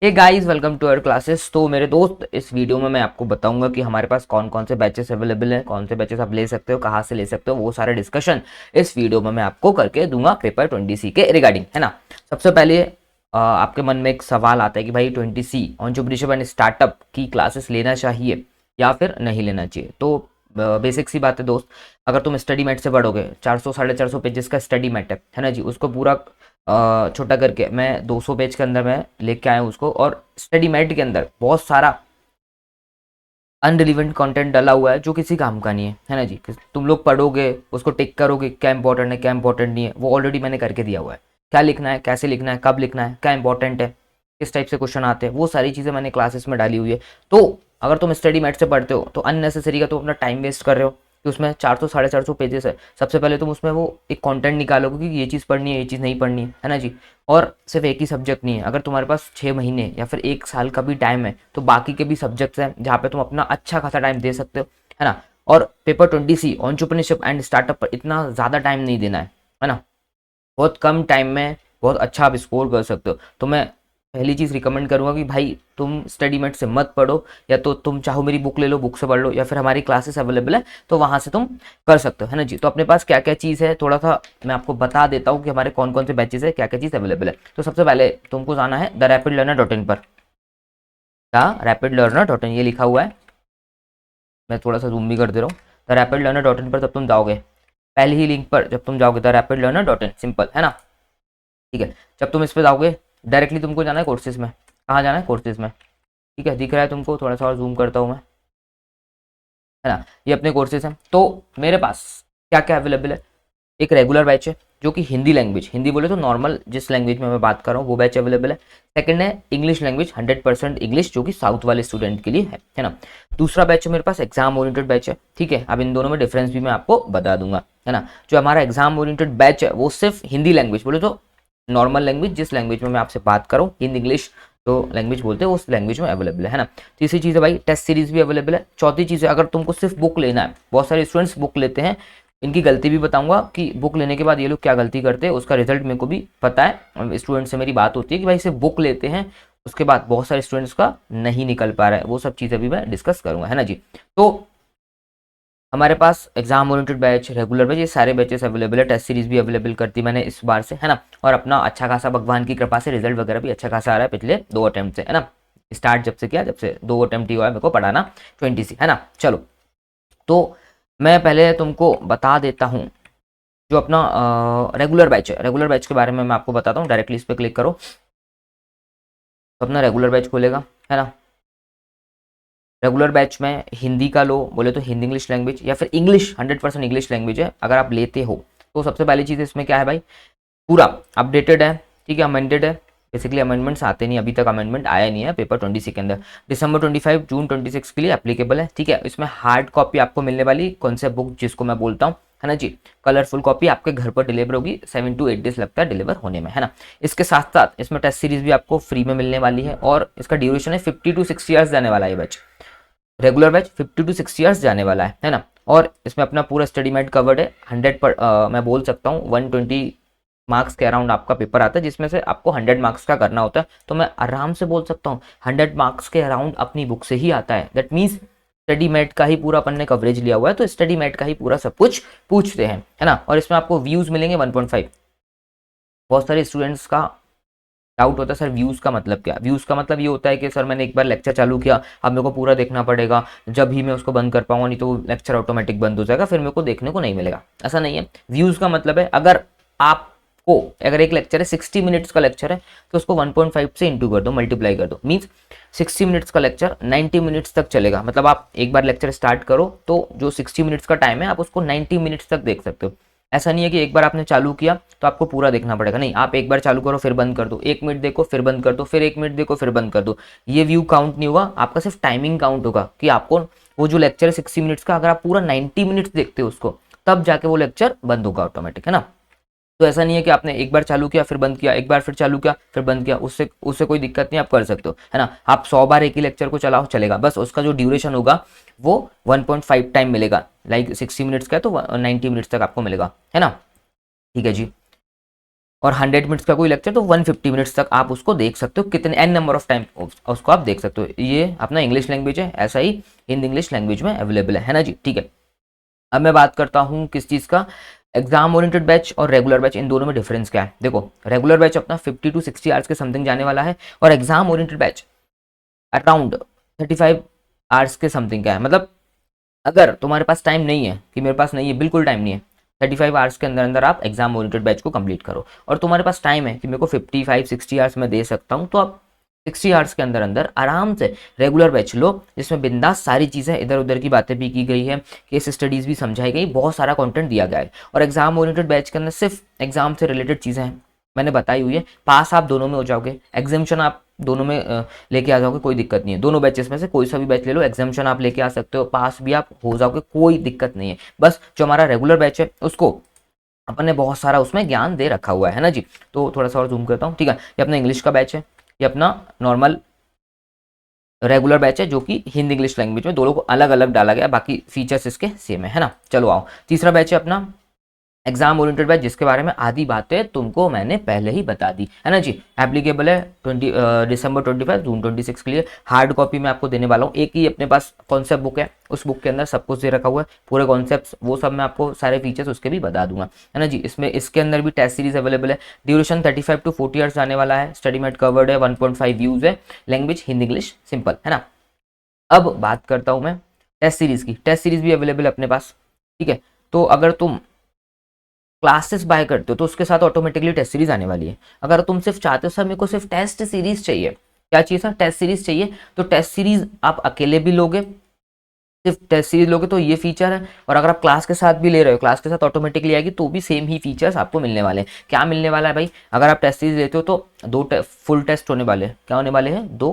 Hey guys, welcome to our classes. तो मेरे दोस्त, इस वीडियो में मैं आपको बताऊंगा कि हमारे पास कौन कौन से बैचेस अवेलेबल हैं, कौन से बैचेस आप ले सकते हो, कहाँ से ले सकते हो, वो सारे डिस्कशन इस वीडियो में मैं आपको करके दूंगा पेपर 20C के रिगार्डिंग, है ना। सबसे पहले आपके मन में एक सवाल आता है कि भाई 20C एंटरप्रेन्योरशिप एंड स्टार्टअप की क्लासेस लेना चाहिए या फिर नहीं लेना चाहिए। तो बेसिक सी बात है दोस्त, अगर तुम स्टडी मैट से पढ़ोगे, 400 450 पेजेस का स्टडी मैट है ना जी, उसको पूरा छोटा करके मैं 200 पेज के अंदर मैं लेके आया हूँ उसको, और स्टडी मैट के अंदर बहुत सारा अनरिलेवेंट कंटेंट डाला हुआ है जो किसी काम का नहीं है ना जी। तुम लोग पढ़ोगे, उसको टिक करोगे क्या इंपॉर्टेंट है क्या इंपॉर्टेंट नहीं है, वो ऑलरेडी मैंने करके दिया हुआ है। क्या लिखना है, कैसे लिखना है, कब लिखना है, क्या इंपॉर्टेंट है, किस टाइप से क्वेश्चन आते हैं, वो सारी चीज़ें मैंने क्लासेस में डाली हुई है। तो अगर तुम स्टडी मैट से पढ़ते हो तो अननेसेसरी का तुम अपना टाइम वेस्ट कर रहे हो कि उसमें 400 450 पेजेस है। सबसे पहले तुम उसमें वो एक कंटेंट निकालोगे कि ये चीज़ पढ़नी है, ये चीज़ नहीं पढ़नी है ना जी। और सिर्फ एक ही सब्जेक्ट नहीं है, अगर तुम्हारे पास 6 महीने या फिर 1 साल का भी टाइम है तो बाकी के भी सब्जेक्ट्स हैं जहाँ पे तुम अपना अच्छा खासा टाइम दे सकते हो, है ना। और paper 20C entrepreneurship and startup पर इतना ज़्यादा टाइम नहीं देना है ना। बहुत कम टाइम में बहुत अच्छा आप स्कोर कर सकते हो। तो मैं पहली चीज़ रिकमेंड करूंगा कि भाई तुम स्टडी मेट से मत पढ़ो, या तो तुम चाहो मेरी बुक ले लो, बुक से पढ़ लो, या फिर हमारी क्लासेस अवेलेबल है तो वहां से तुम कर सकते हो, है ना जी। तो अपने पास क्या क्या चीज़ है थोड़ा सा मैं आपको बता देता हूँ कि हमारे कौन कौन से बैचेस है, क्या क्या चीज़ अवेलेबल है। तो सबसे पहले तुमको जाना है द रैपिड लर्नर.in पर। क्या Rapidlearner.in ये लिखा हुआ है, मैं थोड़ा सा जूम भी कर दे रहा हूँ। द रैपिड लर्नर.in पर जब तुम जाओगे, पहली ही लिंक पर जब तुम जाओगे द रैपिड लर्नर.in, सिंपल है ना। ठीक है, जब तुम इस पे जाओगे डायरेक्टली तुमको जाना है कोर्सेज में। कहाँ जाना है? कोर्सेज में। ठीक है, दिख रहा है तुमको? थोड़ा सा और जूम करता हूँ मैं, है ना। ये अपने कोर्सेज हैं। तो मेरे पास क्या क्या अवेलेबल है, एक रेगुलर बैच है जो कि हिंदी लैंग्वेज, हिंदी बोले तो नॉर्मल जिस लैंग्वेज में मैं बात कर रहा हूँ वो बैच अवेलेबल है। सेकंड है इंग्लिश लैंग्वेज, 100% इंग्लिश, जो कि साउथ वाले स्टूडेंट के लिए है ना। दूसरा बैच है मेरे पास एग्जाम ओरिएंटेड बैच है। ठीक है, अब इन दोनों में डिफरेंस भी मैं आपको बता दूंगा, है ना। जो हमारा एग्जाम ओरिएंटेड बैच है वो सिर्फ हिंदी लैंग्वेज बोले तो नॉर्मल लैंग्वेज, जिस लैंग्वेज में मैं आपसे बात करूँ, हिंदी इंग्लिश जो लैंग्वेज बोलते हैं उस लैंग्वेज में अवेलेबल है ना। तीसरी चीज़ है भाई टेस्ट सीरीज भी अवेलेबल है। चौथी चीज़ है, अगर तुमको सिर्फ बुक लेना है, बहुत सारे स्टूडेंट्स बुक लेते हैं, इनकी गलती भी बताऊंगा कि बुक लेने के बाद ये लोग क्या गलती करते हैं, उसका रिजल्ट मेरे को भी पता है। स्टूडेंट से मेरी बात होती है कि भाई सिर्फ बुक लेते हैं, उसके बाद बहुत सारे स्टूडेंट्स का नहीं निकल पा रहा है, वो सब चीज़ें भी मैं डिस्कस करूंगा, है ना जी। तो हमारे पास exam oriented batch, regular batch, ये सारे बैचेस अवेलेबल है। टेस्ट सीरीज भी अवेलेबल करती मैंने इस बार से, है ना। और अपना अच्छा खासा भगवान की कृपा से रिजल्ट वगैरह भी अच्छा खासा आ रहा है पिछले 2 अटेम्प्ट से, है ना। स्टार्ट जब से किया, जब से 2 अटेम्प्ट ही हुआ है मेरे को पढ़ाना 20C, है ना। चलो, तो मैं पहले तुमको बता देता हूँ जो अपना रेगुलर बैच है, रेगुलर बैच के बारे में मैं आपको बताता हूँ। डायरेक्टली इस पर क्लिक करो तो अपना रेगुलर बैच खुलेगा, है ना। रेगुलर बैच में हिंदी का लो बोले तो हिंदी इंग्लिश लैंग्वेज, या फिर इंग्लिश 100% इंग्लिश लैंग्वेज है अगर आप लेते हो। तो सबसे पहली चीज़ इसमें क्या है भाई, पूरा अपडेटेड है, ठीक है, अमेंडेड है। बेसिकली अमेंडमेंट्स आते नहीं, अभी तक अमेंडमेंट आया नहीं है पेपर 20C के अंदर। दिसंबर 25 जून 26 के लिए एप्लीकेबल है, ठीक है। इसमें हार्ड कॉपी आपको मिलने वाली, कॉन्सेप्ट बुक जिसको मैं बोलता हूँ, है ना जी। कलरफुल कॉपी आपके घर पर डिलीवर होगी, 7 to 8 डेज लगता है डिलीवर होने में, है ना। इसके साथ साथ इसमें टेस्ट सीरीज भी आपको फ्री में मिलने वाली है, और इसका ड्यूरेशन है 50 to 60 ईयर्स जाने वाला है batch. Regular batch 50 to 60 years जाने वाला है ना। और इसमें अपना पूरा स्टडी मेट कवर्ड है। 100 पर मैं बोल सकता हूँ 120 मार्क्स के अराउंड आपका पेपर आता है, जिसमें से आपको 100 मार्क्स का करना होता है। तो मैं आराम से बोल सकता हूँ 100 मार्क्स के अराउंड अपनी बुक से ही आता है। दैट मीन्स स्टडी मेट का ही पूरा अपन ने कवरेज लिया हुआ है, तो स्टडी मेट का ही पूरा सब कुछ पूछते हैं, है ना। और इसमें आपको व्यूज मिलेंगे 1.5। बहुत सारे स्टूडेंट्स का डाउट होता है सर व्यूज का मतलब क्या। व्यूज का मतलब ये होता है कि सर मैंने एक बार लेक्चर चालू किया, अब मेरे को पूरा देखना पड़ेगा, जब ही मैं उसको बंद कर पाऊंगा, नहीं तो लेक्चर ऑटोमेटिक बंद हो जाएगा, फिर मेरे को देखने को नहीं मिलेगा। ऐसा नहीं है। व्यूज का मतलब है आपको अगर एक लेक्चर है 60 मिनट्स का लेक्चर है तो उसको 1.5 से इंटू कर दो, मल्टीप्लाई कर दो। मीन्स 60 मिनट्स का लेक्चर 90 मिनट्स तक चलेगा। मतलब आप एक बार लेक्चर स्टार्ट करो तो जो 60 मिनट्स का टाइम है आप उसको 90 मिनट्स तक देख सकते हो। ऐसा नहीं है कि एक बार आपने चालू किया तो आपको पूरा देखना पड़ेगा, नहीं। आप एक बार चालू करो फिर बंद कर दो, 1 मिनट देखो फिर बंद कर दो, फिर 1 मिनट देखो फिर बंद कर दो। ये व्यू काउंट नहीं होगा आपका, सिर्फ टाइमिंग काउंट होगा कि आपको वो जो लेक्चर है 60 मिनट्स का, अगर आप पूरा 90 मिनट्स देखते हो उसको, तब जाके वो लेक्चर बंद होगा ऑटोमेटिक, है ना। तो ऐसा नहीं है कि आपने एक बार चालू किया फिर बंद किया, एक बार फिर चालू किया फिर बंद किया, उससे उससे कोई दिक्कत नहीं, आप कर सकते हो, है ना। आप 100 बार एक ही लेक्चर को चलाओ चलेगा, बस उसका जो ड्यूरेशन होगा वो 1.5 टाइम मिलेगा। लाइक 60 मिनट्स का है तो 90 मिनट्स तक आपको मिलेगा, है ना। ठीक है जी। और 100 मिनट्स का कोई लेक्चर तो 150 मिनट्स तक आप उसको देख सकते हो, कितने एन नंबर ऑफ टाइम उसको आप देख सकते हो। ये अपना इंग्लिश लैंग्वेज है, ऐसा ही हिंदी इंग्लिश लैंग्वेज में अवेलेबल है ना जी, ठीक है। अब मैं बात करता हूँ किस चीज़ का, एग्जाम ओरिएंटेड बैच और रेगुलर बैच, इन दोनों में डिफरेंस क्या है। देखो रेगुलर बैच अपना 50 to 60 आवर्स के समथिंग जाने वाला है, और exam oriented batch around 35 hours के समथिंग का है। मतलब अगर तुम्हारे पास टाइम नहीं है, कि मेरे पास नहीं है, बिल्कुल टाइम नहीं है, 35 आवर्स के अंदर अंदर आप एग्जाम ओरिएंटेड बैच को कंप्लीट करो, और तुम्हारे पास टाइम है कि मेरे को 55-60 आवर्स में दे सकता हूँ, तो आप 60 आवर्स के अंदर अंदर आराम से रेगुलर बैच लो, जिसमें बिंदास सारी चीज़ें इधर उधर की बातें भी की गई है, केस स्टडीज़ भी समझाई गई, बहुत सारा कंटेंट दिया गया है। और एग्जाम ओरिएंटेड बैच के अंदर सिर्फ एग्जाम से रिलेटेड चीज़ें हैं, मैंने बताई हुई है। पास आप दोनों में हो जाओगे, एग्जामिशन आप दोनों में लेके आ जाओगे, कोई दिक्कत नहीं है। दोनों बैचेस में से कोई सा भी बैच ले लो, एग्जामिशन आप लेके आ सकते हो, पास भी आप हो जाओगे, कोई दिक्कत नहीं है। बस जो हमारा रेगुलर बैच है उसको अपन ने बहुत सारा उसमें ज्ञान दे रखा हुआ है ना जी। तो थोड़ा सा और जूम करता हूँ, ठीक है। ये अपना इंग्लिश का बैच है, ये अपना नॉर्मल रेगुलर बैच है, जो कि हिंदी इंग्लिश लैंग्वेज में दोनों को अलग अलग डाला गया, बाकी फीचर्स इसके सेम है ना। चलो आओ, तीसरा बैच है अपना एग्जाम ओरिएंटेड बैच, जिसके बारे में आधी बातें तुमको मैंने पहले ही बता दी है ना जी। एप्लीकेबल है दिसंबर 25 जून 26 के लिए। हार्ड कॉपी में आपको देने वाला हूँ, एक ही अपने पास कॉन्सेप्ट बुक है, उस बुक के अंदर सब कुछ दे रखा हुआ है, पूरे कॉन्सेप्ट वो सब मैं आपको सारे फीचर्स उसके भी बता दूंगा है ना जी। इसमें इसके अंदर भी टेस्ट सीरीज अवेलेबल है, ड्यूरेशन 35 to 40 आवर्स जाने वाला है, स्टडी मेट कवर्ड है, 1.5 व्यूज है, लैंग्वेज हिंदी इंग्लिश सिंपल है ना। अब बात करता हूँ मैं टेस्ट सीरीज की, टेस्ट सीरीज भी अवेलेबल है अपने पास, ठीक है। तो अगर तुम क्लासेस बाय करते हो तो उसके साथ ऑटोमेटिकली टेस्ट सीरीज आने वाली है। अगर तुम सिर्फ चाहते हो सर मेरे को सिर्फ टेस्ट सीरीज चाहिए, क्या चाहिए सर, टेस्ट सीरीज चाहिए, तो टेस्ट सीरीज आप अकेले भी लोगे, सिर्फ टेस्ट सीरीज लोगे तो ये फीचर है। और अगर आप क्लास के साथ भी ले रहे हो, क्लास के साथ ऑटोमेटिकली आएगी, तो भी सेम ही फीचर्स आपको मिलने वाले हैं। क्या मिलने वाला है भाई, अगर आप टेस्ट सीरीज लेते हो तो दो फुल टेस्ट होने वाले हैं, क्या होने वाले हैं, दो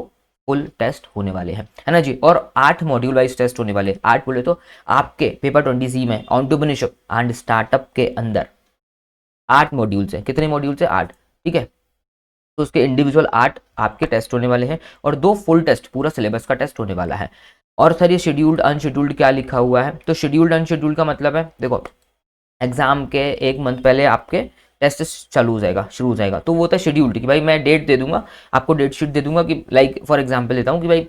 फुल टेस्ट होने वाले हैं है ना जी। और 8 मॉड्यूल वाइज टेस्ट होने वाले हैं। 8 बोले तो आपके पेपर 20C में एंटरप्रेन्योरशिप एंड स्टार्टअप के अंदर 8 मॉड्यूल्स हैं। कितने मॉड्यूल्स हैं, 8, ठीक है। तो उसके इंडिविजुअल 8 आपके टेस्ट होने वाले हैं, और 2 फुल टेस्ट पूरा सिलेबस का टेस्ट होने वाला है। और सर ये शेड्यूल्ड अनशेड्यूल्ड क्या लिखा हुआ है, तो शेड्यूल्ड अनशेड्यूल्ड का मतलब है, देखो एग्जाम के 1 मंथ पहले आपके टेस्ट चालू हो जाएगा, शुरू हो जाएगा, तो वो होता है शेड्यूल्ड, कि भाई मैं डेट दे दूंगा आपको, डेट शीट दे दूंगा, कि लाइक फॉर एग्जांपल लेता हूँ कि भाई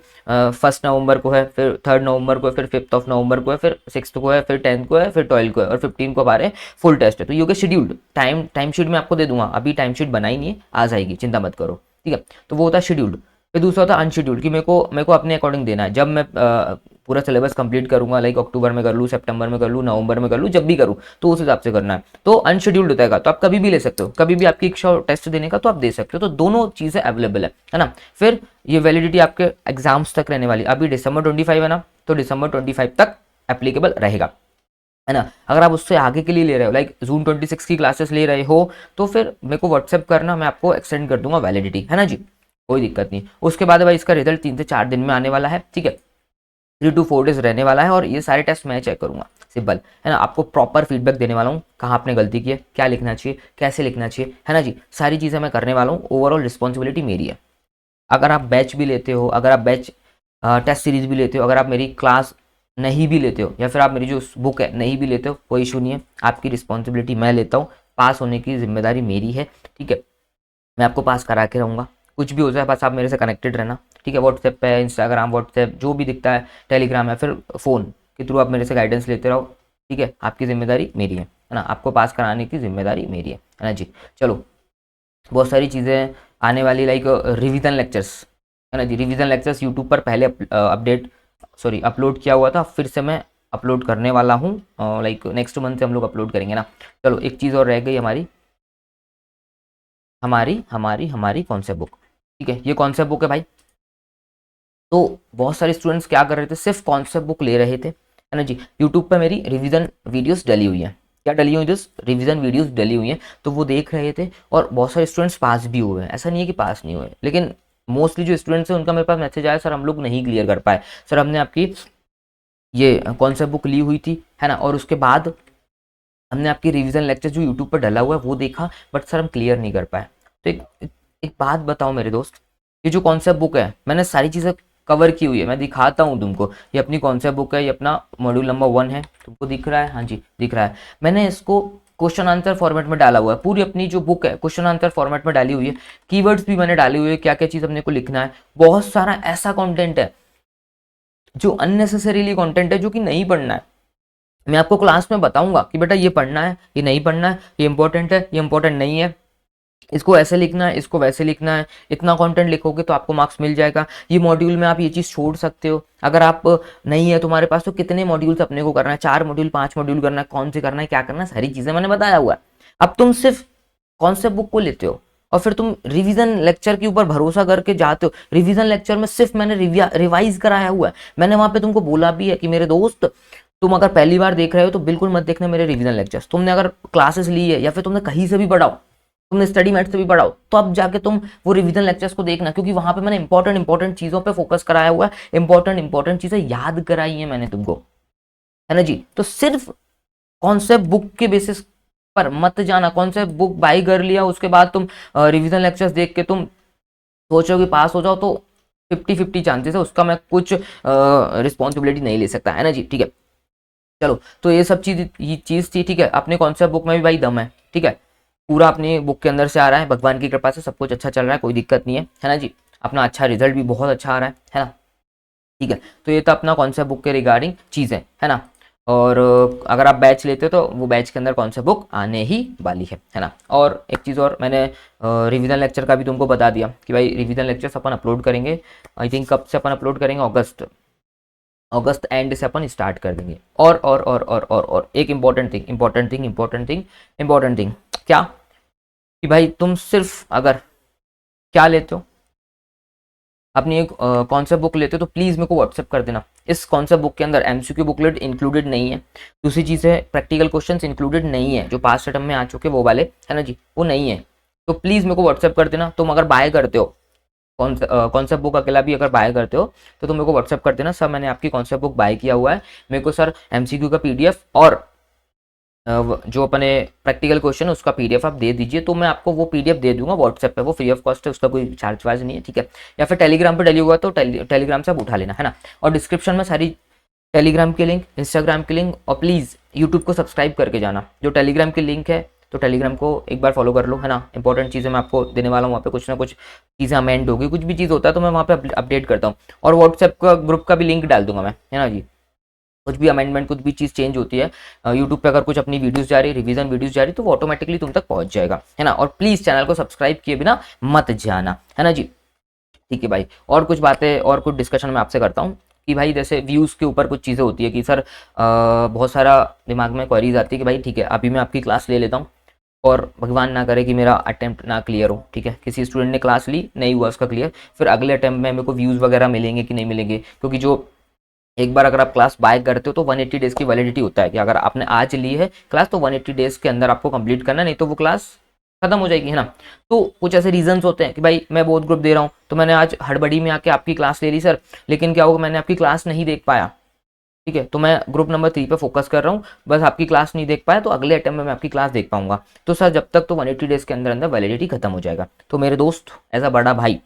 1 नवंबर को है, फिर 3 नवंबर को है, फिर 5 नवंबर को है, फिर 6 को है, फिर 10 को है, फिर 12 को है, और 15 को हमारे फुल टेस्ट है। तो ये हो गया शेड्यूल्ड, टाइम शीट में आपको दे दूंगा, अभी टाइम शीट बनाई नहीं है, आ जाएगी, चिंता मत करो, ठीक है। तो वो होता है शेड्यूल्ड। फिर दूसरा होता है अनशेड्यूल्ड, कि मेरे को अपने अकॉर्डिंग देना है, जब मैं पूरा सिलेबस कंप्लीट करूंगा, लाइक अक्टूबर में कर लूँ, सितंबर में कर लूँ, नवंबर में कर लूँ, जब भी करूँ तो उस हिसाब से करना है। तो अनशेड्यूल्ड होता है, तो आप कभी भी ले सकते हो, कभी भी आपकी इच्छा हो टेस्ट देने का तो आप दे सकते हो, तो दोनों चीज़ें अवेलेबल है ना। फिर ये वैलिडिटी आपके एग्जाम्स तक रहने वाली, अभी दिसंबर 25 है ना, तो दिसंबर 25 तक एप्लीकेबल रहेगा है ना। अगर आप उससे आगे के लिए ले रहे हो, लाइक जून 26 की क्लासेस ले रहे हो, तो फिर मेरे को व्हाट्सएप करना, मैं आपको एक्सटेंड कर दूंगा वैलिडिटी, है ना जी, कोई दिक्कत नहीं। उसके बाद भाई इसका रिजल्ट 3 से 4 दिन में आने वाला है, ठीक है, 3 to 4 डेज रहने वाला है, और ये सारे टेस्ट मैं चेक करूंगा, सिंपल है ना। आपको प्रॉपर फीडबैक देने वाला हूँ, कहाँ आपने गलती की है, क्या लिखना चाहिए, कैसे लिखना चाहिए, है ना जी, सारी चीज़ें मैं करने वाला हूँ। ओवरऑल रिस्पॉन्सिबिलिटी मेरी है। अगर आप बैच भी लेते हो, अगर आप बैच टेस्ट सीरीज भी लेते हो, अगर आप मेरी क्लास नहीं भी लेते हो, या फिर आप मेरी जो बुक है नहीं भी लेते हो, कोई इशू नहीं है, आपकी रिस्पॉन्सिबिलिटी मैं लेता हूँ, पास होने की जिम्मेदारी मेरी है, ठीक है। मैं आपको पास करा के रहूँगा, कुछ भी हो जाए बस आप मेरे से कनेक्टेड रहना, ठीक है। व्हाट्सएप पे, इंस्टाग्राम, व्हाट्सएप जो भी दिखता है, टेलीग्राम या फिर फ़ोन के थ्रू आप मेरे से गाइडेंस लेते रहो, ठीक है। आपकी जिम्मेदारी मेरी है ना, आपको पास कराने की जिम्मेदारी मेरी है ना जी। चलो, बहुत सारी चीज़ें आने वाली, लाइक रिवीजन लेक्चर्स है ना जी। रिवीजन लेक्चर्स यूट्यूब पर पहले अपलोड किया हुआ था, फिर से मैं अपलोड करने वाला हूँ, लाइक नेक्स्ट मंथ से हम लोग अपलोड करेंगे ना। चलो, एक चीज़ और रह गई हमारी हमारी हमारी हमारी कॉन्सेप्ट बुक, ठीक है। ये कॉन्सेप्ट बुक है भाई। तो बहुत सारे स्टूडेंट्स क्या कर रहे थे, सिर्फ कॉन्सेप्ट बुक ले रहे थे, है ना जी। यूट्यूब पे मेरी रिवीजन वीडियोस डली हुई है, क्या डली हुई, रिवीजन वीडियोस डली हुई हैं, तो वो देख रहे थे, और बहुत सारे स्टूडेंट्स पास भी हुए हैं, ऐसा नहीं है कि पास नहीं हुए, लेकिन मोस्टली जो स्टूडेंट्स हैं उनका मेरे पास मैसेज आया, सर हम लोग नहीं क्लियर कर पाए, सर हमने आपकी ये कॉन्सेप्ट बुक ली हुई थी, है ना, और उसके बाद हमने आपकी रिवीजन लेक्चर जो यूट्यूब पर डला हुआ है वो देखा, बट सर हम क्लियर नहीं कर पाए। तो एक बात बताओ मेरे दोस्त, ये जो कॉन्सेप्ट बुक है मैंने सारी चीज़ें कवर की हुई है, मैं दिखाता हूँ तुमको, ये अपनी कॉन्सेप्ट बुक है, ये अपना मॉड्यूल नंबर 1 है, तुमको दिख रहा है, हाँ जी दिख रहा है। मैंने इसको क्वेश्चन आंसर फॉर्मेट में डाला हुआ है, पूरी अपनी जो बुक है क्वेश्चन आंसर फॉर्मेट में डाली हुई है, कीवर्ड्स भी मैंने डाली हुई है, क्या क्या चीज अपने को लिखना है। बहुत सारा ऐसा कंटेंट है जो अननेसेसरीली कंटेंट है जो कि नहीं पढ़ना है। मैं आपको क्लास में बताऊंगा कि बेटा ये पढ़ना है, ये नहीं पढ़ना है, ये इंपॉर्टेंट है, ये इंपॉर्टेंट नहीं है, इसको ऐसे लिखना है, इसको वैसे लिखना है, इतना कंटेंट लिखोगे तो आपको मार्क्स मिल जाएगा, ये मॉड्यूल में आप ये चीज़ छोड़ सकते हो, अगर आप नहीं है तुम्हारे पास तो कितने मॉड्यूल्स अपने को करना है, 4 मॉड्यूल 5 मॉड्यूल करना है, कौन से करना है, क्या करना है, सारी चीज़ें मैंने बताया हुआ है। अब तुम सिर्फ कॉन्सेप्ट बुक को लेते हो और फिर तुम रिवीजन लेक्चर के ऊपर भरोसा करके जाते हो। रिवीजन लेक्चर में सिर्फ मैंने रिवाइज कराया हुआ है, मैंने वहां पे तुमको बोला भी है कि मेरे दोस्त तुम अगर पहली बार देख रहे हो तो बिल्कुल मत देखना मेरे रिवीजन लेक्चर्स, तुमने अगर क्लासेस ली है या फिर तुमने कहीं से भी पढ़ाओ, तुमने स्टडी मैट से भी पढ़ाओ, तो अब जाके तुम वो रिवीजन लेक्चर्स को देखना, क्योंकि वहां पे मैंने इंपॉर्टेंट चीजों पे फोकस कराया हुआ है, इंपॉर्टेंट चीजें याद कराई है मैंने तुमको, है ना जी। तो सिर्फ कॉन्सेप्ट बुक के बेसिस पर मत जाना, कॉन्सेप्ट बुक बाई कर लिया उसके बाद तुम रिवीजन लेक्चर्स देख के तुम सोचो कि पास हो जाओ, तो 50-50 चांसेस है, उसका मैं कुछ रिस्पॉन्सिबिलिटी नहीं ले सकता, है ना जी। ठीक है, चलो तो ये सब चीज थी, ठीक है। अपने कॉन्सेप्ट बुक में भी भाई दम है, ठीक है, पूरा अपनी बुक के अंदर से आ रहा है, भगवान की कृपा से सब कुछ अच्छा चल रहा है, कोई दिक्कत नहीं है ना जी। अपना अच्छा रिजल्ट भी बहुत अच्छा आ रहा है ना, ठीक है। तो ये तो अपना कॉन्सेप्ट बुक के रिगार्डिंग चीज़ है ना। और अगर आप बैच लेते हो तो वो बैच के अंदर कॉन्सेप्ट बुक आने ही वाली है ना। और एक चीज़ और, मैंने रिवीजन लेक्चर का भी तुमको बता दिया कि भाई रिवीजन लेक्चर्स अपन अपलोड करेंगे, आई थिंक कब से अपन अपलोड करेंगे, अगस्त एंड से अपन स्टार्ट कर देंगे। और एक इंपॉर्टेंट थिंग क्या, कि भाई तुम सिर्फ अगर क्या लेते हो, अपनी एक कॉन्सेप्ट बुक लेते हो तो प्लीज़ मेरे को व्हाट्सएप कर देना। इस कॉन्सेप्ट बुक के अंदर एमसीक्यू बुकलेट इंक्लूडेड नहीं है, दूसरी चीज़ है प्रैक्टिकल क्वेश्चंस इंक्लूडेड नहीं है, जो पास्ट अटेम्प्ट में आ चुके वो वाले, है ना जी, वो नहीं है। तो प्लीज़ मेरे को व्हाट्सएप कर देना। तुम अगर बाय करते हो कॉन्सेप्ट बुक अकेला भी अगर बाय करते हो तो तुम मेरे को व्हाट्सएप कर देना, सर मैंने आपकी कॉन्सेप्ट बुक बाय किया हुआ है, मेरे को सर एमसीक्यू का पीडीएफ और जो अपने प्रैक्टिकल क्वेश्चन है उसका पीडीएफ आप दे दीजिए, तो मैं आपको वो पीडीएफ दे दूंगा व्हाट्सएप पे, वो फ्री ऑफ कॉस्ट है, उसका कोई चार्ज वार्ज नहीं है, ठीक है। या फिर टेलीग्राम पे डली हुआ तो टेलीग्राम से आप उठा लेना, है ना। और डिस्क्रिप्शन में सारी टेलीग्राम की लिंक, इंस्टाग्राम की लिंक, और प्लीज़ यूट्यूब को सब्सक्राइब करके जाना। जो टेलीग्राम की लिंक है तो टेलीग्राम को एक बार फॉलो कर लो, है ना। इंपॉर्टेंट चीज़ें मैं आपको देने वाला हूँ, वहाँ पे कुछ ना कुछ चीज़ें अमेंड होगी, कुछ भी चीज़ होता है तो मैं वहाँ पे अपडेट करता हूँ। और व्हाट्सएप का ग्रुप का भी लिंक डाल दूंगा मैं, है ना जी। कुछ भी अमेंडमेंट, कुछ भी चीज़ चेंज होती है यूट्यूब पे, अगर कुछ अपनी वीडियोस जा रही, रिवीजन वीडियोस जा रही, तो वो ऑटोमेटिकली तुम तक पहुंच जाएगा, है ना। और प्लीज़ चैनल को सब्सक्राइब किए बिना मत जाना, है ना जी। ठीक है भाई, और कुछ बातें और कुछ डिस्कशन मैं आपसे करता हूँ कि भाई जैसे व्यूज़ के ऊपर कुछ चीज़ें होती है कि सर बहुत सारा दिमाग में क्वेरीज आती है कि भाई ठीक है अभी मैं आपकी क्लास ले लेता हूँ और भगवान ना करे कि मेरा अटेम्प्ट ना क्लियर हो, ठीक है, किसी स्टूडेंट ने क्लास ली नहीं हुआ उसका क्लियर, फिर अगले अटेम्प्ट में मेरे को व्यूज़ वगैरह मिलेंगे कि नहीं मिलेंगे, क्योंकि जो एक बार अगर आप क्लास बाय करते हो तो 180 डेज की वैलिडिटी होता है कि अगर आपने आज ली है क्लास तो 180 डेज के अंदर आपको कंप्लीट करना है, नहीं तो वो क्लास खत्म हो जाएगी, है ना। तो कुछ ऐसे रीजंस होते हैं कि भाई मैं बहुत ग्रुप दे रहा हूँ तो मैंने आज हड़बड़ी में आके आपकी क्लास ले ली सर, लेकिन क्या होगा मैंने आपकी क्लास नहीं देख पाया, ठीक है, तो मैं ग्रुप नंबर 3 पे फोकस कर रहा हूँ, बस आपकी क्लास नहीं देख पाया तो अगले अटेम्प्ट में मैं आपकी क्लास देख पाऊंगा, तो सर जब तक तो 180 डेज के अंदर अंदर वैलिडिटी खत्म हो जाएगा। तो मेरे दोस्त, एज अ बड़ा भाई,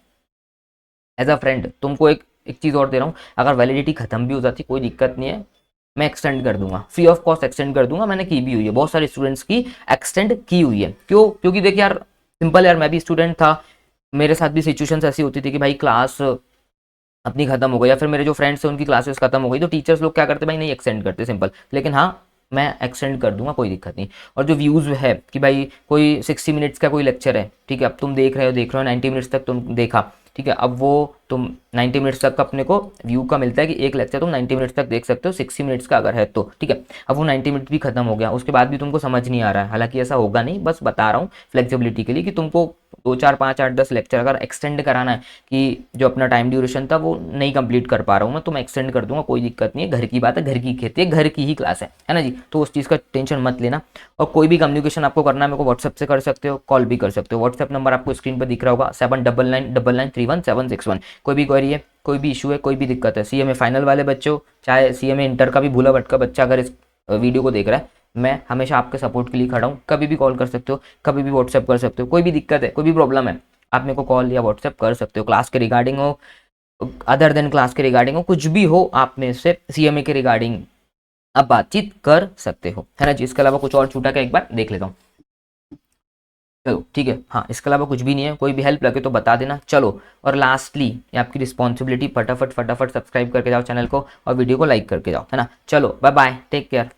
एज अ फ्रेंड, तुमको एक चीज़ और दे रहा हूँ, अगर वैलिडिटी खत्म भी हो जाती कोई दिक्कत नहीं है, मैं एक्सटेंड कर दूंगा, फ्री ऑफ कॉस्ट एक्सटेंड कर दूंगा, मैंने की भी हुई है, बहुत सारे स्टूडेंट्स की एक्सटेंड की हुई है। क्यों? क्योंकि देखिए यार सिंपल यार, मैं भी स्टूडेंट था, मेरे साथ भी सिचुएशंस ऐसी होती थी कि भाई क्लास अपनी खत्म हो गई या फिर मेरे जो फ्रेंड्स हैं उनकी क्लासेस खत्म हो गई, तो टीचर्स लोग क्या करते भाई नहीं एक्सटेंड करते, सिंपल। लेकिन हाँ मैं एक्सटेंड कर दूंगा, कोई दिक्कत नहीं। और जो व्यूज़ है कि भाई कोई 60 मिनट्स का कोई लेक्चर है, ठीक है, अब तुम देख रहे हो 90 मिनट्स तक तुम देखा, ठीक है, अब वो तुम 90 मिनट्स तक अपने को व्यू का मिलता है कि एक लेक्चर तुम 90 मिनट्स तक देख सकते हो, 60 मिनट्स का अगर है तो, ठीक है। अब वो 90 मिनट भी खत्म हो गया, उसके बाद भी तुमको समझ नहीं आ रहा है, हालांकि ऐसा होगा नहीं, बस बता रहा हूँ फ्लेक्सिबिलिटी के लिए कि तुमको 2 4 5 8 10 लेक्चर अगर एक्सटेंड कराना है कि जो अपना टाइम ड्यूरेशन था वो नहीं कंप्लीट कर पा रहा हूँ मैं, तो मैं एक्सटेंड कर दूंगा, कोई दिक्कत नहीं है, घर की बात है, घर की खेती है, घर की ही क्लास है ना जी। तो उस चीज़ का टेंशन मत लेना। और कोई भी कम्युनिकेशन आपको करना है मेरे को व्हाट्सएप से कर सकते हो, कॉल भी कर सकते हो, व्हाट्सएप नंबर आपको स्क्रीन पर दिख रहा होगा 799931 कोई भी क्वेरी है, कोई भी इशू है, कोई भी दिक्कत है, सीएमए फाइनल वाले बच्चों, चाहे सीएमए इंटर का भी भूला भटका बच्चा अगर इस वीडियो को देख रहा है, मैं हमेशा आपके सपोर्ट के लिए खड़ा हूँ, कभी भी कॉल कर सकते हो, कभी भी व्हाट्सएप कर सकते हो, कोई भी दिक्कत है, कोई भी प्रॉब्लम है, आप मेरे को कॉल या व्हाट्सएप कर सकते हो, क्लास के रिगार्डिंग हो, अदर देन क्लास के रिगार्डिंग हो, कुछ भी हो आप में से सीएमए के रिगार्डिंग आप बातचीत कर सकते हो, है ना जी। इसके अलावा कुछ और छूटा क्या, एक बार देख लेता हूँ। चलो ठीक है, हाँ इसके अलावा कुछ भी नहीं है। कोई भी हेल्प लगे तो बता देना। चलो, और लास्टली ये आपकी रिस्पॉन्सिबिलिटी, फटाफट फटाफट सब्सक्राइब करके जाओ चैनल को और वीडियो को लाइक करके जाओ, है ना। चलो बाय बाय, टेक केयर।